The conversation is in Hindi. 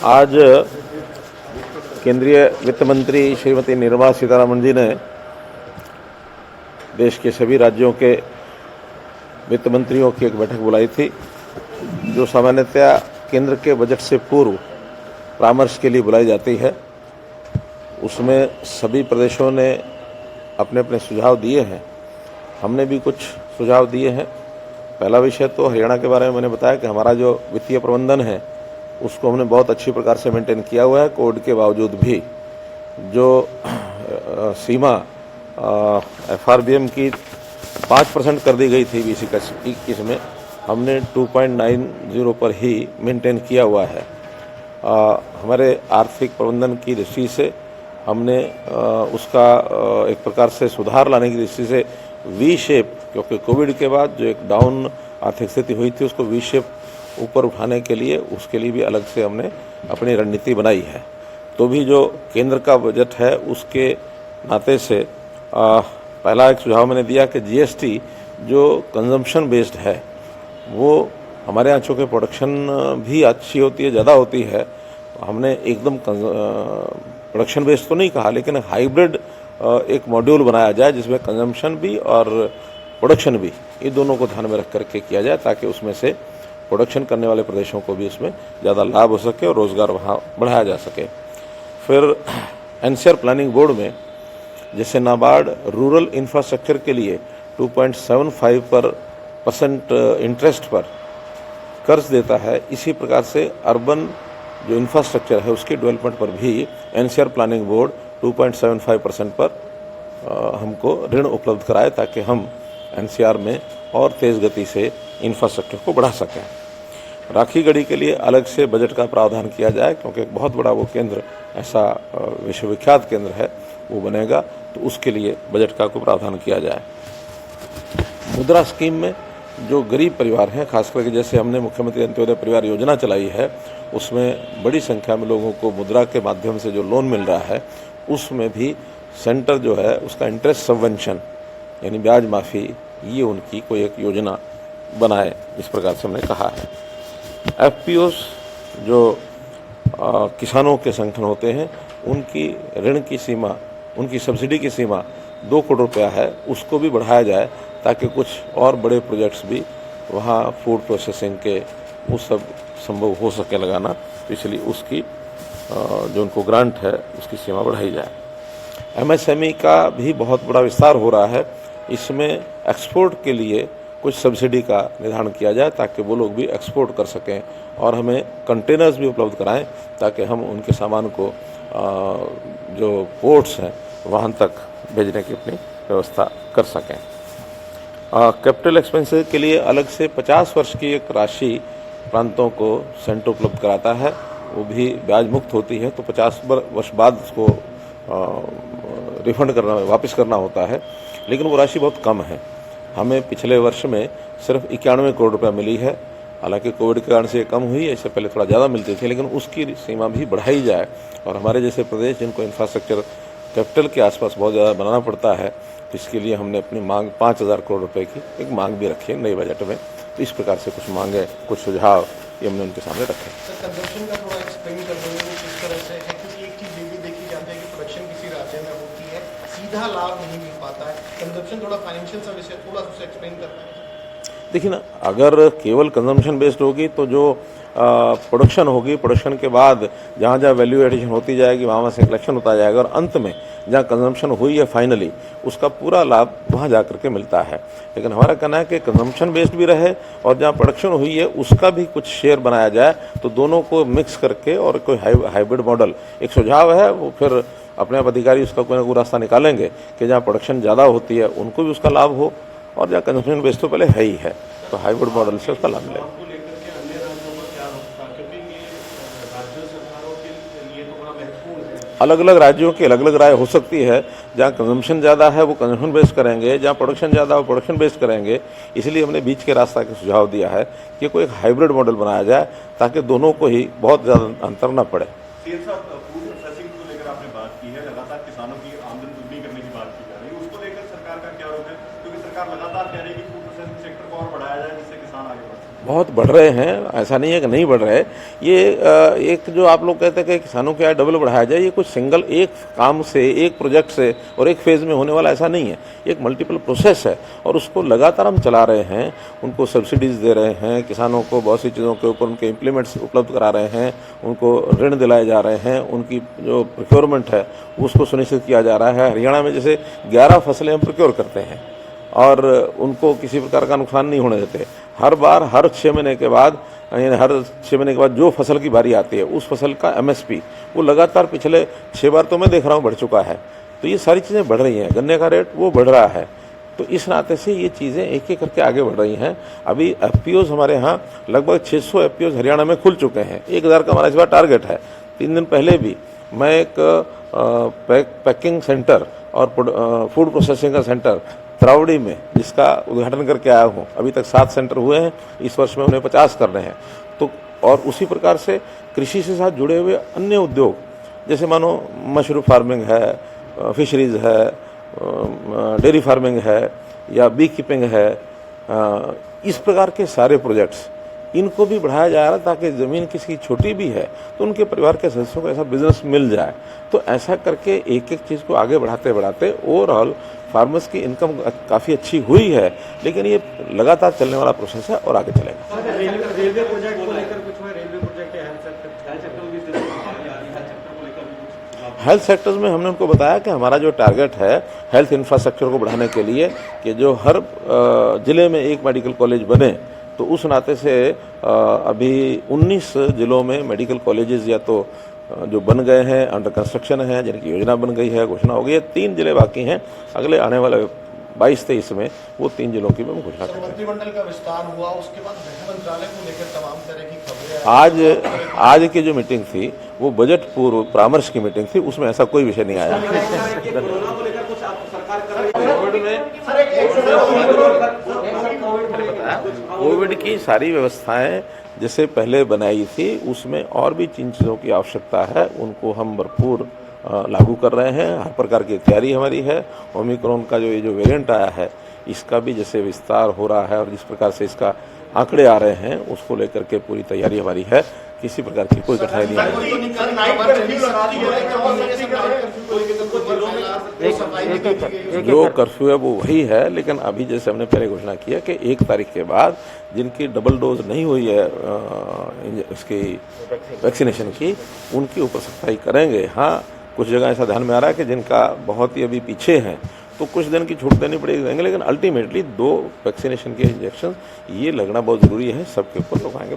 आज केंद्रीय वित्त मंत्री श्रीमती निर्मला सीतारमण जी ने देश के सभी राज्यों के वित्त मंत्रियों की एक बैठक बुलाई थी, जो सामान्यतया केंद्र के बजट से पूर्व परामर्श के लिए बुलाई जाती है। उसमें सभी प्रदेशों ने अपने अपने सुझाव दिए हैं। हमने भी कुछ सुझाव दिए हैं। पहला विषय तो हरियाणा के बारे में मैंने बताया कि हमारा जो वित्तीय प्रबंधन है उसको हमने बहुत अच्छी प्रकार से मेंटेन किया हुआ है। कोविड के बावजूद भी जो सीमा FRBM की 5% कर दी गई थी 2021 में, हमने 2.90 पर ही मेंटेन किया हुआ है। हमारे आर्थिक प्रबंधन की दृष्टि से हमने उसका एक प्रकार से सुधार लाने की दृष्टि से वी शेप, क्योंकि कोविड के बाद जो एक डाउन आर्थिक स्थिति हुई थी उसको वी शेप ऊपर उठाने के लिए, उसके लिए भी अलग से हमने अपनी रणनीति बनाई है। तो भी जो केंद्र का बजट है उसके नाते से पहला एक सुझाव मैंने दिया कि GST जो कंजम्पशन बेस्ड है वो हमारे यहाँ चूँकि प्रोडक्शन भी अच्छी होती है, ज़्यादा होती है, हमने एकदम प्रोडक्शन बेस्ड तो नहीं कहा, लेकिन हाइब्रिड एक मॉड्यूल बनाया जाए जिसमें कंजम्पशन भी और प्रोडक्शन भी, ये दोनों को ध्यान में रख करके किया जाए, ताकि उसमें से प्रोडक्शन करने वाले प्रदेशों को भी उसमें ज़्यादा लाभ हो सके और रोज़गार वहाँ बढ़ाया जा सके। फिर NCR प्लानिंग बोर्ड में जैसे नाबार्ड रूरल इंफ्रास्ट्रक्चर के लिए 2.75% इंटरेस्ट पर कर्ज देता है, इसी प्रकार से अर्बन जो इंफ्रास्ट्रक्चर है उसके डेवलपमेंट पर भी NCR प्लानिंग बोर्ड 2.75% पर हमको ऋण उपलब्ध कराए, ताकि हम NCR में और तेज़ गति से इंफ्रास्ट्रक्चर को बढ़ा सकें। राखी गढ़ी के लिए अलग से बजट का प्रावधान किया जाए, क्योंकि एक बहुत बड़ा वो केंद्र, ऐसा विश्वविख्यात केंद्र है, वो बनेगा, तो उसके लिए बजट का को प्रावधान किया जाए। मुद्रा स्कीम में जो गरीब परिवार हैं, खासकर के जैसे हमने मुख्यमंत्री अंत्योदय परिवार योजना चलाई है, उसमें बड़ी संख्या में लोगों को मुद्रा के माध्यम से जो लोन मिल रहा है, उसमें भी सेंटर जो है उसका इंटरेस्ट सबवेंशन यानी ब्याज माफ़ी, ये उनकी कोई एक योजना बनाए, इस प्रकार से हमने कहा है। FPOs जो किसानों के संगठन होते हैं, उनकी ऋण की सीमा, उनकी सब्सिडी की सीमा 2 करोड़ रुपया है, उसको भी बढ़ाया जाए, ताकि कुछ और बड़े प्रोजेक्ट्स भी वहाँ फूड प्रोसेसिंग के वो सब संभव हो सके लगाना, तो इसलिए उसकी जो उनको ग्रांट है उसकी सीमा बढ़ाई जाए। MSME का भी बहुत बड़ा विस्तार हो रहा है, इसमें एक्सपोर्ट के लिए कुछ सब्सिडी का निर्धारण किया जाए, ताकि वो लोग भी एक्सपोर्ट कर सकें और हमें कंटेनर्स भी उपलब्ध कराएं, ताकि हम उनके सामान को जो पोर्ट्स हैं वहाँ तक भेजने की अपनी व्यवस्था कर सकें। कैपिटल एक्सपेंसेस के लिए अलग से 50 वर्ष की एक राशि प्रांतों को सेंटर उपलब्ध कराता है, वो भी ब्याज मुक्त होती है, तो 50 वर्ष बाद उसको रिफंड करना, वापस करना होता है, लेकिन वो राशि बहुत कम है। हमें पिछले वर्ष में सिर्फ 91 करोड़ रुपया मिली है। हालांकि कोविड के कारण से ये कम हुई है, इससे पहले थोड़ा ज़्यादा मिलती थी, लेकिन उसकी सीमा भी बढ़ाई जाए। और हमारे जैसे प्रदेश जिनको इंफ्रास्ट्रक्चर कैपिटल के आसपास बहुत ज़्यादा बनाना पड़ता है, तो इसके लिए हमने अपनी मांग 5000 करोड़ रुपए की एक मांग भी रखी है नए बजट में। तो इस प्रकार से कुछ मांगे, कुछ सुझाव ये हमने उनके सामने रखे। सर, कंजम्पशन का थोड़ा एक्सप्लेन कर देंगे वो किस तरह से है, क्योंकि एक चीज़ ये भी देखी जाती है कि प्रोडक्शन किसी राज्य में होती है, सीधा लाभ नहीं मिल पाता है। कंजम्पशन थोड़ा फाइनेंशियल सर्विस है, थोड़ा सा एक्सप्लेन कर पाएंगे? देखिए ना, अगर केवल कंजम्पशन बेस्ड होगी तो जो प्रोडक्शन होगी, प्रोडक्शन के बाद जहाँ जहाँ वैल्यू एडिशन होती जाएगी वहाँ से कलेक्शन होता जाएगा, और अंत में जहाँ कंजम्पशन हुई है फाइनली उसका पूरा लाभ वहाँ जा करके मिलता है। लेकिन हमारा कहना है कि कंजम्पशन बेस्ड भी रहे और जहाँ प्रोडक्शन हुई है उसका भी कुछ शेयर बनाया जाए, तो दोनों को मिक्स करके, और कोई हाइब्रिड मॉडल एक सुझाव है, वो फिर अपने आप अधिकारी उसका कोई ना कोई रास्ता निकालेंगे कि जहाँ प्रोडक्शन ज़्यादा होती है उनको भी उसका लाभ हो, और जहाँ कंजम्पशन बेस्ड तो पहले है ही है, तो हाइब्रिड मॉडल से उसका लाभ मिलेगा। अलग अलग राज्यों की अलग अलग राय हो सकती है। जहाँ कंजम्पशन ज़्यादा है वो कंजम्पशन बेस्ड करेंगे, जहाँ प्रोडक्शन ज़्यादा है वो प्रोडक्शन बेस्ड करेंगे। इसलिए हमने बीच के रास्ता का सुझाव दिया है कि कोई एक हाइब्रिड मॉडल बनाया जाए, ताकि दोनों को ही बहुत ज़्यादा अंतर न पड़े। फूड प्रोसेसिंग को लेकर आपने बात की है, लगातार किसानों की आमदनी दुगनी करने की बात की जा रही है, उसको लेकर सरकार का क्या रुख है? क्योंकि सरकार लगातार कह रही है कि फूड प्रोसेसिंग सेक्टर को और बढ़ाया जाए जिससे किसान आगे बढ़ सके। बहुत बढ़ रहे हैं, ऐसा नहीं है कि नहीं बढ़ रहे। ये एक जो आप लोग कहते हैं कि किसानों की आय डबल बढ़ाया जाए, ये कुछ सिंगल एक काम से, एक प्रोजेक्ट से और एक फेज़ में होने वाला ऐसा नहीं है। एक मल्टीपल प्रोसेस है और उसको लगातार हम चला रहे हैं। उनको सब्सिडीज़ दे रहे हैं, किसानों को बहुत सी चीज़ों के ऊपर उनके इम्प्लीमेंट्स उपलब्ध करा रहे हैं, उनको ऋण दिलाए जा रहे हैं, उनकी जो प्रोक्योरमेंट है उसको सुनिश्चित किया जा रहा है। हरियाणा में जैसे 11 फसलें हम प्रोक्योर करते हैं और उनको किसी प्रकार का नुकसान नहीं होने देते। हर बार हर 6 महीने के बाद, यानी हर 6 महीने के बाद जो फसल की बारी आती है उस फसल का MSP वो लगातार पिछले 6 बार तो मैं देख रहा हूँ बढ़ चुका है। तो ये सारी चीज़ें बढ़ रही हैं, गन्ने का रेट वो बढ़ रहा है। तो इस नाते से ये चीज़ें एक एक करके आगे बढ़ रही हैं। अभी FPOs हमारे यहाँ लगभग 600 FPOs हरियाणा में खुल चुके हैं। 1000 का हमारा इस बार टारगेट है। 3 दिन पहले भी मैं एक पैकिंग सेंटर और फूड प्रोसेसिंग का सेंटर त्रावड़ी में जिसका उद्घाटन करके आया हूँ। अभी तक 7 सेंटर हुए हैं, इस वर्ष में उन्हें 50 करने हैं। तो और उसी प्रकार से कृषि से साथ जुड़े हुए अन्य उद्योग, जैसे मानो मशरूम फार्मिंग है, फिशरीज है, डेयरी फार्मिंग है या बी कीपिंग है, इस प्रकार के सारे प्रोजेक्ट्स इनको भी बढ़ाया जा रहा है ताकि ज़मीन किसी छोटी भी है तो उनके परिवार के सदस्यों को ऐसा बिजनेस मिल जाए। तो ऐसा करके एक एक चीज़ को आगे बढ़ाते बढ़ाते ओवरऑल फार्मर्स की इनकम काफ़ी अच्छी हुई है, लेकिन ये लगातार चलने वाला प्रोसेस है और आगे चलेगा। रेलवे प्रोजेक्ट को लेकर कुछ हुआ, रेलवे प्रोजेक्ट या हेल्थ सेक्टर हेल्थ सेक्टर्स में हमने उनको बताया कि हमारा जो टारगेट है हेल्थ इंफ्रास्ट्रक्चर को बढ़ाने के लिए कि जो हर ज़िले में एक मेडिकल कॉलेज बने, तो उस नाते से अभी 19 ज़िलों में मेडिकल कॉलेजेस या तो जो बन गए हैं, अंडर कंस्ट्रक्शन है, जिनकी योजना बन गई है, घोषणा हो गई है। 3 ज़िले बाकी हैं, अगले आने वाले 22-23 में वो 3 ज़िलों की मैं घोषणा करूँगा। मंत्रिमंडल का विस्तार हुआ, उसके बाद गृह मंत्रालय को लेकर तमाम तरह की खबरें आज की जो मीटिंग थी वो बजट पूर्व परामर्श की मीटिंग थी, उसमें ऐसा कोई विषय नहीं आया। कोविड की सारी व्यवस्थाएं जैसे पहले बनाई थी उसमें और भी जिन चीज़ों की आवश्यकता है उनको हम भरपूर लागू कर रहे हैं। हर प्रकार की तैयारी हमारी है। ओमिक्रॉन का ये जो वेरिएंट आया है इसका भी जैसे विस्तार हो रहा है और जिस प्रकार से इसका आंकड़े आ रहे हैं उसको लेकर के पूरी तैयारी हमारी है। किसी प्रकार की कोई कठिनाई नहीं आएगी। जो कर्फ्यू है वो वही है, लेकिन अभी जैसे हमने पहले घोषणा किया कि 1 तारीख के बाद जिनकी डबल डोज नहीं हुई है इसकी वैक्सीनेशन की, उनकी ऊपर सख्ताई करेंगे। हाँ, कुछ जगह ऐसा ध्यान में आ रहा है कि जिनका बहुत ही अभी पीछे हैं तो कुछ दिन की छूट देनी पड़ेगी, लेकिन अल्टीमेटली 2 वैक्सीनेशन के इंजेक्शन ये लगना बहुत ज़रूरी है। सबके ऊपर लोग आएंगे।